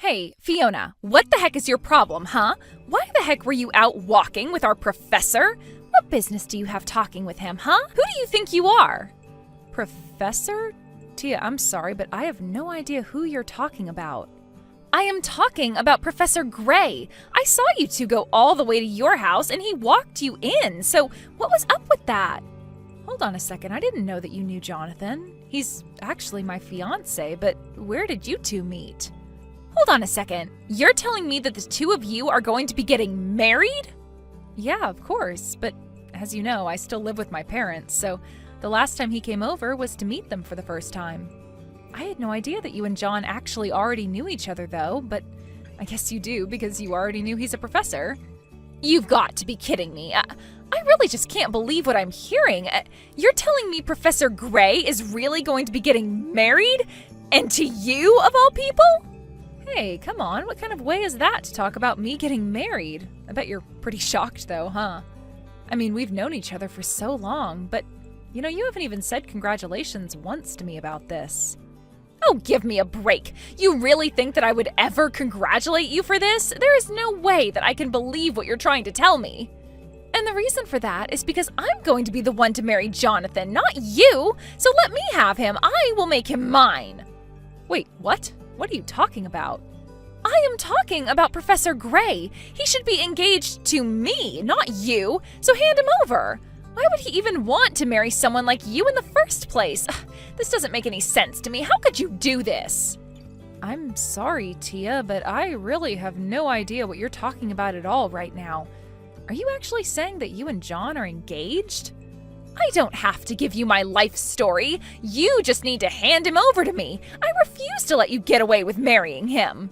Hey, Fiona, what the heck is your problem, huh? Why the heck were you out walking with our professor? What business do you have talking with him, huh? Who do you think you are? Professor? Tia, I'm sorry, but I have no idea who you're talking about. I am talking about Professor Gray. I saw you two go all the way to your house and he walked you in, so what was up with that? Hold on a second, I didn't know that you knew Jonathan. He's actually my fiancé, but where did you two meet? Hold on a second, you're telling me that the two of you are going to be getting married? Yeah, of course, but as you know, I still live with my parents, so the last time he came over was to meet them for the first time. I had no idea that you and John actually already knew each other though, but I guess you do because you already knew he's a professor. You've got to be kidding me. I really just can't believe what I'm hearing. You're telling me Professor Gray is really going to be getting married? And to you, of all people? Hey, come on, what kind of way is that to talk about me getting married? I bet you're pretty shocked though, huh? I mean, we've known each other for so long, but you know, you haven't even said congratulations once to me about this. Oh, give me a break. You really think that I would ever congratulate you for this? There is no way that I can believe what you're trying to tell me. And the reason for that is because I'm going to be the one to marry Jonathan, not you. So let me have him. I will make him mine. Wait, what? What are you talking about? I am talking about Professor Gray. He should be engaged to me, not you. So hand him over. Why would he even want to marry someone like you in the first place? This doesn't make any sense to me. How could you do this? I'm sorry, Tia, but I really have no idea what you're talking about at all right now. Are you actually saying that you and John are engaged? I don't have to give you my life story. You just need to hand him over to me. I refuse to let you get away with marrying him.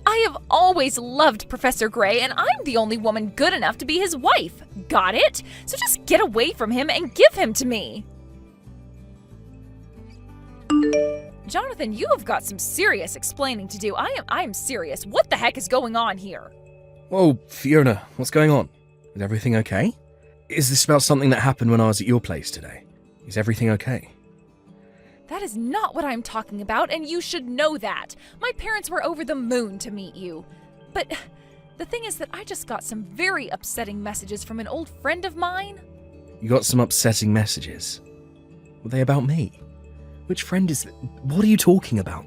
I have always loved Professor Gray, and I'm the only woman good enough to be his wife. Got it? So just get away from him and give him to me. Jonathan, you have got some serious explaining to do. I am serious. What the heck is going on here? Whoa, Fiona, what's going on? Is everything okay? Is this about something that happened when I was at your place today? Is everything okay? That is not what I'm talking about, and you should know that. My parents were over the moon to meet you. But the thing is that I just got some very upsetting messages from an old friend of mine. You got some upsetting messages? Were they about me? Which friend is... What are you talking about?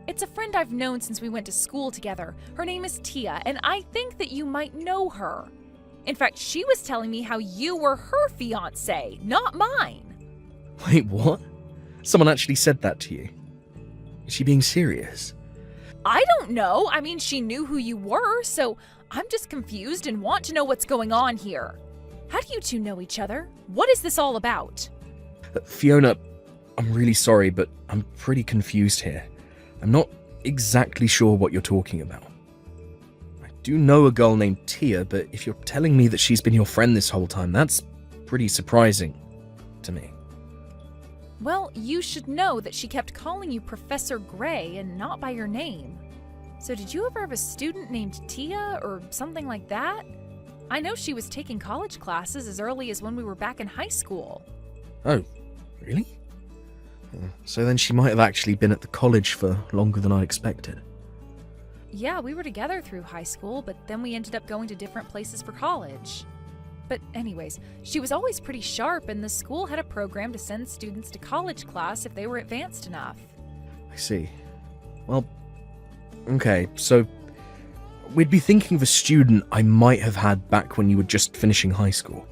It's a friend I've known since we went to school together. Her name is Tia, and I think that you might know her. In fact, she was telling me how you were her fiancé, not mine. Wait, what? Someone actually said that to you? Is she being serious? I don't know. I mean, she knew who you were, so I'm just confused and want to know what's going on here. How do you two know each other? What is this all about? Fiona, I'm really sorry, but I'm pretty confused here. I'm not exactly sure what you're talking about. I do know a girl named Tia, but if you're telling me that she's been your friend this whole time, that's pretty surprising to me. Well, you should know that she kept calling you Professor Gray and not by your name. So did you ever have a student named Tia or something like that? I know she was taking college classes as early as when we were back in high school. Oh, really? So then she might have actually been at the college for longer than I expected. Yeah, we were together through high school, but then we ended up going to different places for college. But anyways, she was always pretty sharp, and the school had a program to send students to college class if they were advanced enough. I see. Well, okay, so we'd be thinking of a student I might have had back when you were just finishing high school.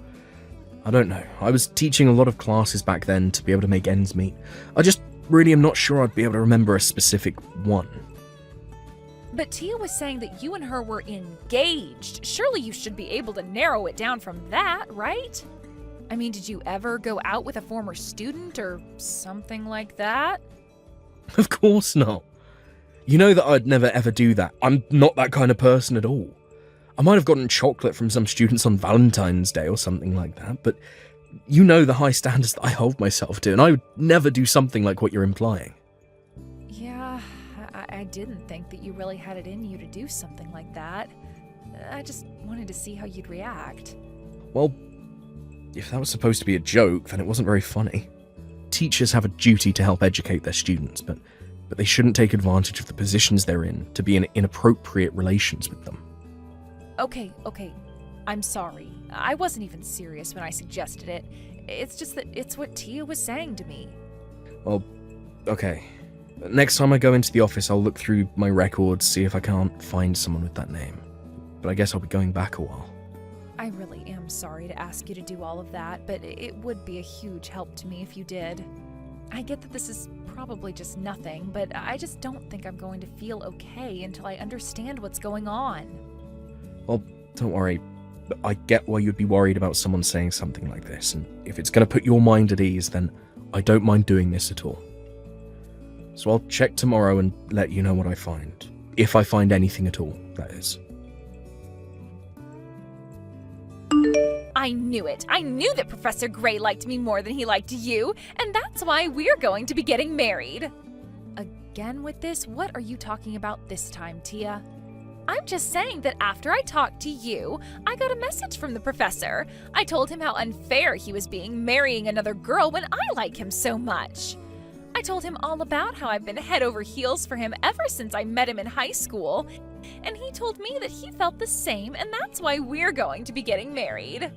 I don't know. I was teaching a lot of classes back then to be able to make ends meet. I just really am not sure I'd be able to remember a specific one. But Tia was saying that you and her were engaged. Surely you should be able to narrow it down from that, right? I mean, did you ever go out with a former student or something like that? Of course not. You know that I'd never ever do that. I'm not that kind of person at all. I might have gotten chocolate from some students on Valentine's Day or something like that, but you know the high standards that I hold myself to, and I would never do something like what you're implying. Yeah, I didn't think that you really had it in you to do something like that. I just wanted to see how you'd react. Well, if that was supposed to be a joke, then it wasn't very funny. Teachers have a duty to help educate their students, but but they shouldn't take advantage of the positions they're in to be in inappropriate relations with them. Okay. I'm sorry. I wasn't even serious when I suggested it. It's just that it's what Tia was saying to me. Well, okay. Next time I go into the office, I'll look through my records, see if I can't find someone with that name. But I guess I'll be going back a while. I really am sorry to ask you to do all of that, but it would be a huge help to me if you did. I get that this is probably just nothing, but I just don't think I'm going to feel okay until I understand what's going on. Well, don't worry. I get why you'd be worried about someone saying something like this, and if it's going to put your mind at ease, then I don't mind doing this at all. So I'll check tomorrow and let you know what I find. If I find anything at all, that is. I knew it. I knew that Professor Gray liked me more than he liked you, and that's why we're going to be getting married. Again with this? What are you talking about this time, Tia? I'm just saying that after I talked to you, I got a message from the professor. I told him how unfair he was being marrying another girl when I like him so much. I told him all about how I've been head over heels for him ever since I met him in high school, and he told me that he felt the same, and that's why we're going to be getting married.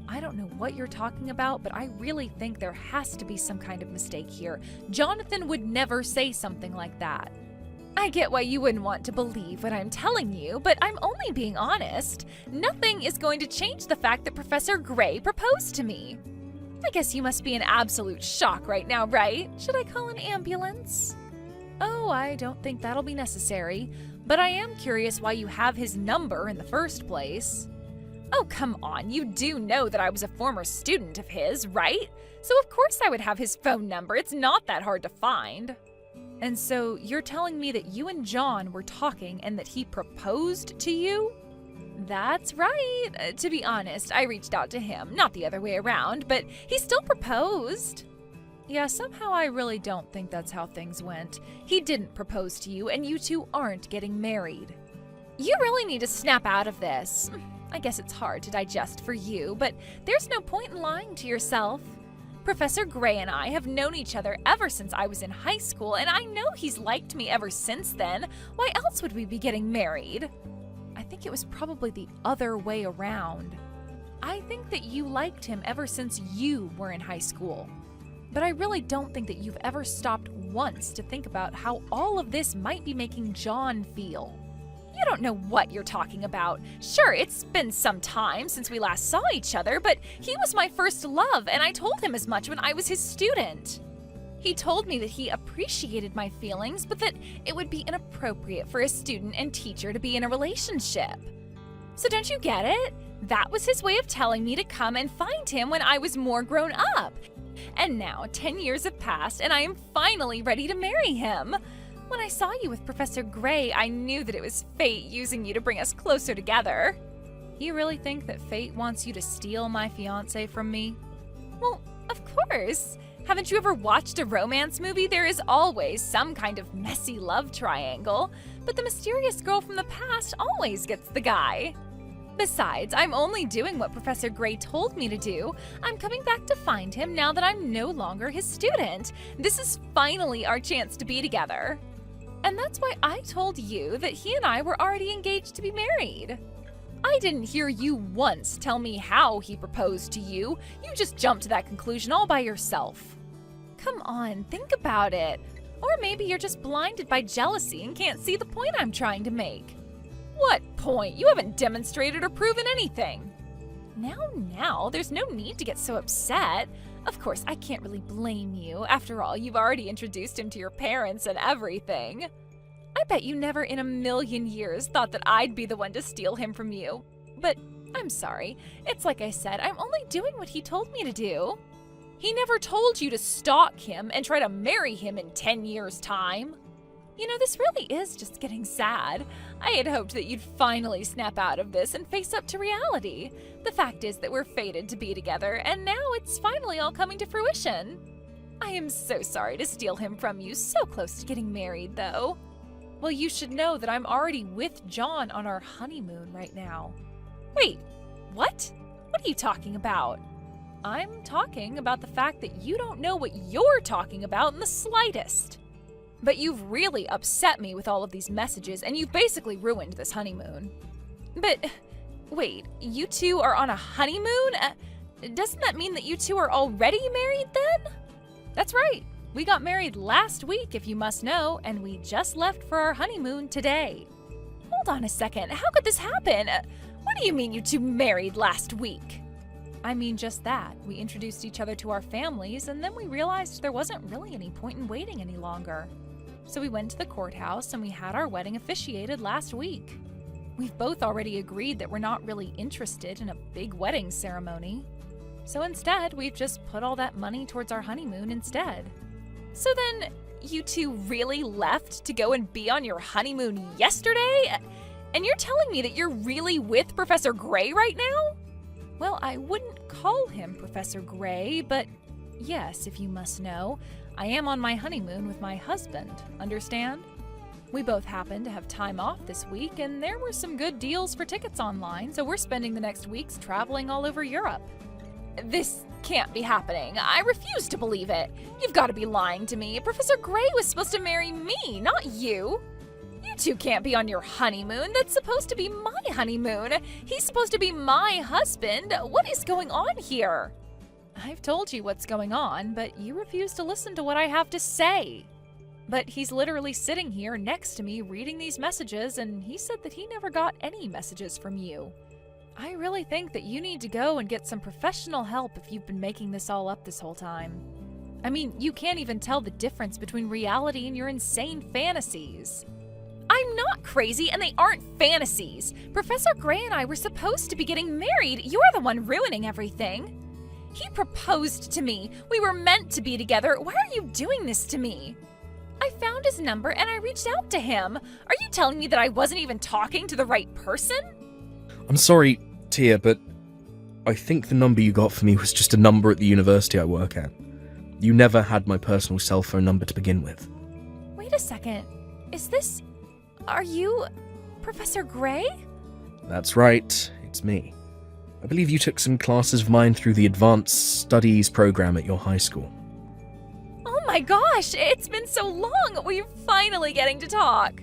I don't know what you're talking about, but I really think there has to be some kind of mistake here. Jonathan would never say something like that. I get why you wouldn't want to believe what I'm telling you, but I'm only being honest. Nothing is going to change the fact that Professor Gray proposed to me. I guess you must be in absolute shock right now, right? Should I call an ambulance? Oh, I don't think that'll be necessary, but I am curious why you have his number in the first place. Oh, come on, you do know that I was a former student of his, right? So of course I would have his phone number. It's not that hard to find. And so you're telling me that you and John were talking and that he proposed to you? That's right. To be honest, I reached out to him, not the other way around, but he still proposed. Yeah, somehow I really don't think that's how things went. He didn't propose to you, and you two aren't getting married. You really need to snap out of this. I guess it's hard to digest for you, but there's no point in lying to yourself. Professor Gray and I have known each other ever since I was in high school, and I know he's liked me ever since then. Why else would we be getting married? I think it was probably the other way around. I think that you liked him ever since you were in high school. But I really don't think that you've ever stopped once to think about how all of this might be making John feel. You don't know what you're talking about. Sure, it's been some time since we last saw each other, but he was my first love, and I told him as much when I was his student. He told me that he appreciated my feelings, but that it would be inappropriate for a student and teacher to be in a relationship. So don't you get it? That was his way of telling me to come and find him when I was more grown up. And now 10 years have passed, and I am finally ready to marry him. When I saw you with Professor Gray, I knew that it was fate using you to bring us closer together. You really think that fate wants you to steal my fiancé from me? Well, of course. Haven't you ever watched a romance movie? There is always some kind of messy love triangle, but the mysterious girl from the past always gets the guy. Besides, I'm only doing what Professor Gray told me to do. I'm coming back to find him now that I'm no longer his student. This is finally our chance to be together. And that's why I told you that he and I were already engaged to be married. I didn't hear you once tell me how he proposed to you. You just jumped to that conclusion all by yourself. Come on, think about it. Or maybe you're just blinded by jealousy and can't see the point I'm trying to make. What point? You haven't demonstrated or proven anything. Now, there's no need to get so upset. Of course, I can't really blame you. After all, you've already introduced him to your parents and everything. I bet you never in a million years thought that I'd be the one to steal him from you. But I'm sorry. It's like I said, I'm only doing what he told me to do. He never told you to stalk him and try to marry him in 10 years' time. You know, this really is just getting sad. I had hoped that you'd finally snap out of this and face up to reality. The fact is that we're fated to be together, and now it's finally all coming to fruition. I am so sorry to steal him from you, so close to getting married, though. Well, you should know that I'm already with John on our honeymoon right now. Wait, what? What are you talking about? I'm talking about the fact that you don't know what you're talking about in the slightest. But you've really upset me with all of these messages, and you've basically ruined this honeymoon. But wait, you two are on a honeymoon? Doesn't that mean that you two are already married then? That's right. We got married last week, if you must know, and we just left for our honeymoon today. Hold on a second. How could this happen? What do you mean you two married last week? I mean just that. We introduced each other to our families, and then we realized there wasn't really any point in waiting any longer. So we went to the courthouse and we had our wedding officiated last week. We've both already agreed that we're not really interested in a big wedding ceremony. So instead, we've just put all that money towards our honeymoon instead. So then, you two really left to go and be on your honeymoon yesterday? And you're telling me that you're really with Professor Gray right now? Well, I wouldn't call him Professor Gray, but yes, if you must know, I am on my honeymoon with my husband, understand? We both happen to have time off this week, and there were some good deals for tickets online, so we're spending the next weeks traveling all over Europe. This can't be happening. I refuse to believe it. You've got to be lying to me. Professor Gray was supposed to marry me, not you. You two can't be on your honeymoon. That's supposed to be my honeymoon. He's supposed to be my husband. What is going on here? I've told you what's going on, but you refuse to listen to what I have to say. But he's literally sitting here next to me reading these messages, and he said that he never got any messages from you. I really think that you need to go and get some professional help if you've been making this all up this whole time. I mean, you can't even tell the difference between reality and your insane fantasies. I'm not crazy, and they aren't fantasies. Professor Gray and I were supposed to be getting married. You're the one ruining everything. He proposed to me. We were meant to be together. Why are you doing this to me? I found his number and I reached out to him. Are you telling me that I wasn't even talking to the right person? I'm sorry, Tia, but I think the number you got for me was just a number at the university I work at. You never had my personal cell phone number to begin with. Wait a second. Are you Professor Gray? That's right, it's me. I believe you took some classes of mine through the Advanced Studies program at your high school. Oh my gosh, it's been so long. We're finally getting to talk.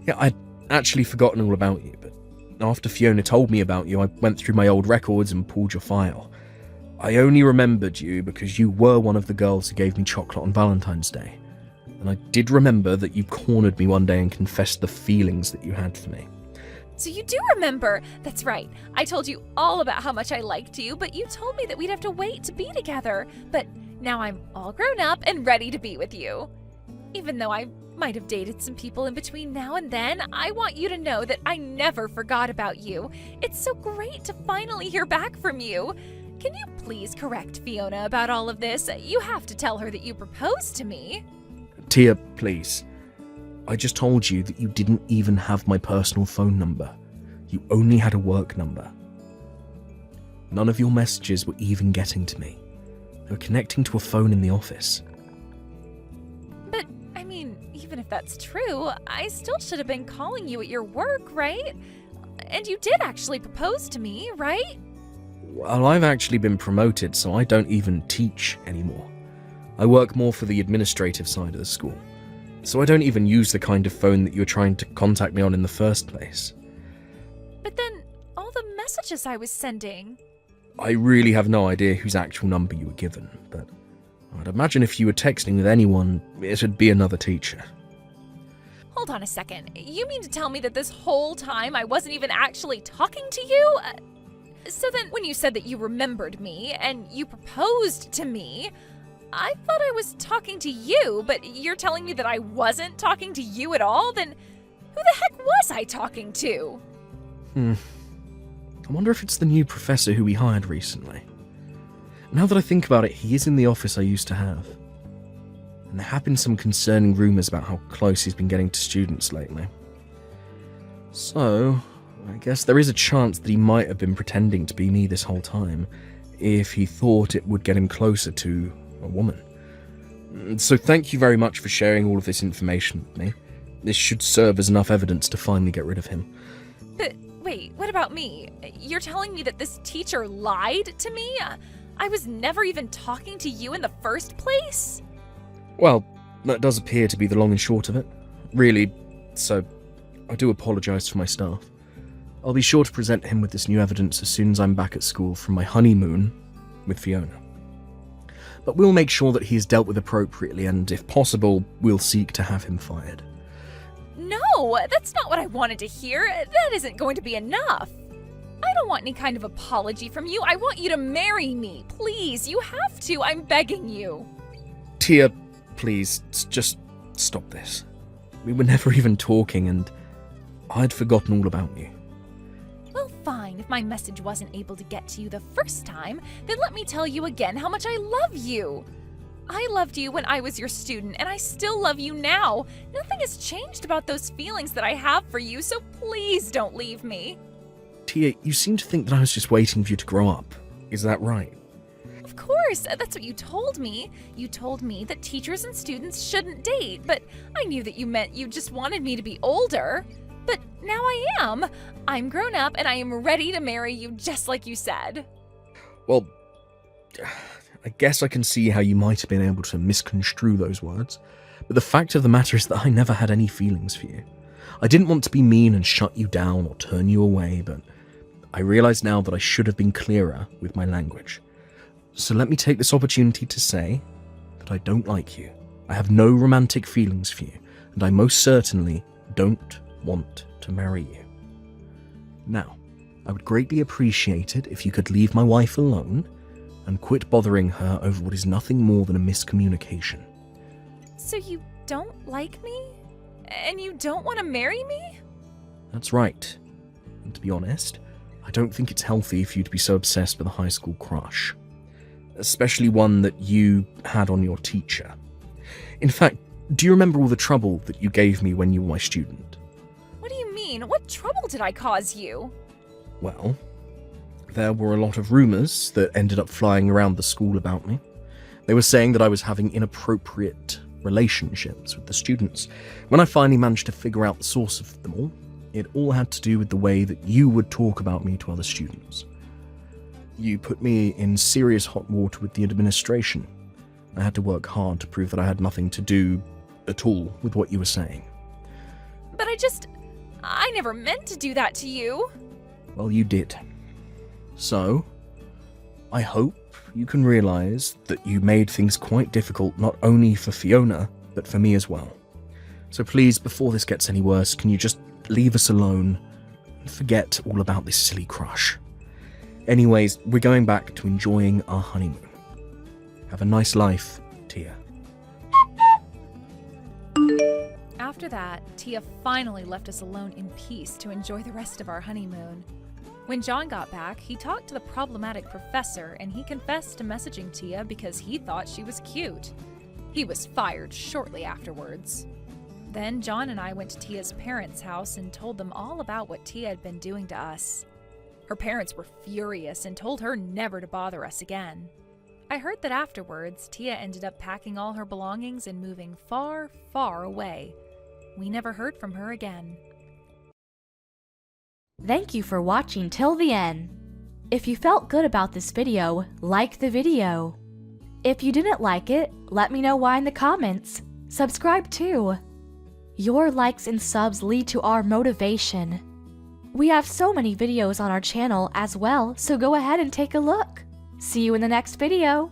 Yeah, I'd actually forgotten all about you, but after Fiona told me about you, I went through my old records and pulled your file. I only remembered you because you were one of the girls who gave me chocolate on Valentine's Day. And I did remember that you cornered me one day and confessed the feelings that you had for me. So you do remember. That's right. I told you all about how much I liked you, but you told me that we'd have to wait to be together. But now I'm all grown up and ready to be with you. Even though I might have dated some people in between now and then, I want you to know that I never forgot about you. It's so great to finally hear back from you. Can you please correct Fiona about all of this? You have to tell her that you proposed to me. Tia, please. I just told you that you didn't even have my personal phone number. You only had a work number. None of your messages were even getting to me. They were connecting to a phone in the office. But, I mean, even if that's true, I still should have been calling you at your work, right? And you did actually propose to me, right? Well, I've actually been promoted, so I don't even teach anymore. I work more for the administrative side of the school. So I don't even use the kind of phone that you were trying to contact me on in the first place. But then, all the messages I was sending... I really have no idea whose actual number you were given, but I'd imagine if you were texting with anyone, it'd be another teacher. Hold on a second. You mean to tell me that this whole time I wasn't even actually talking to you? So then, when you said that you remembered me, and you proposed to me... I thought I was talking to you, but you're telling me that I wasn't talking to you at all? Then who the heck was I talking to? I wonder if it's the new professor who we hired recently. Now that I think about it, he is in the office I used to have. And there have been some concerning rumours about how close he's been getting to students lately. So, I guess there is a chance that he might have been pretending to be me this whole time, if he thought it would get him closer to a woman. So thank you very much for sharing all of this information with me. This should serve as enough evidence to finally get rid of him. But wait, what about me? You're telling me that this teacher lied to me? I was never even talking to you in the first place? Well, that does appear to be the long and short of it. Really, so I do apologise for my staff. I'll be sure to present him with this new evidence as soon as I'm back at school from my honeymoon with Fiona. But we'll make sure that he is dealt with appropriately, and if possible, we'll seek to have him fired. No, that's not what I wanted to hear. That isn't going to be enough. I don't want any kind of apology from you. I want you to marry me. Please, you have to. I'm begging you. Tia, please, just stop this. We were never even talking, and I'd forgotten all about you. Well, fine. If my message wasn't able to get to you the first time, then let me tell you again how much I love you. I loved you when I was your student, and I still love you now. Nothing has changed about those feelings that I have for you, so please don't leave me. Tia, you seem to think that I was just waiting for you to grow up. Is that right? Of course, that's what you told me. You told me that teachers and students shouldn't date, but I knew that you meant you just wanted me to be older. But now I am. I'm grown up, and I am ready to marry you just like you said. Well, I guess I can see how you might have been able to misconstrue those words, but the fact of the matter is that I never had any feelings for you. I didn't want to be mean and shut you down or turn you away, but I realise now that I should have been clearer with my language. So let me take this opportunity to say that I don't like you. I have no romantic feelings for you, and I most certainly don't want to marry you. Now, I would greatly appreciate it if you could leave my wife alone and quit bothering her over what is nothing more than a miscommunication. So you don't like me? And you don't want to marry me? That's right. And to be honest, I don't think it's healthy for you to be so obsessed with a high school crush. Especially one that you had on your teacher. In fact, do you remember all the trouble that you gave me when you were my student? What do you mean? What trouble did I cause you? Well, there were a lot of rumours that ended up flying around the school about me. They were saying that I was having inappropriate relationships with the students. When I finally managed to figure out the source of them all, it all had to do with the way that you would talk about me to other students. You put me in serious hot water with the administration. I had to work hard to prove that I had nothing to do at all with what you were saying. But I never meant to do that to you. Well, you did. So, I hope you can realise that you made things quite difficult not only for Fiona, but for me as well. So please, before this gets any worse, can you just leave us alone and forget all about this silly crush? Anyways, we're going back to enjoying our honeymoon. Have a nice life, Tia. After that, Tia finally left us alone in peace to enjoy the rest of our honeymoon. When John got back, he talked to the problematic professor and he confessed to messaging Tia because he thought she was cute. He was fired shortly afterwards. Then John and I went to Tia's parents' house and told them all about what Tia had been doing to us. Her parents were furious and told her never to bother us again. I heard that afterwards, Tia ended up packing all her belongings and moving far, far away. We never heard from her again. Thank you for watching till the end. If you felt good about this video, like the video. If you didn't like it, let me know why in the comments. Subscribe too. Your likes and subs lead to our motivation. We have so many videos on our channel as well, so go ahead and take a look. See you in the next video.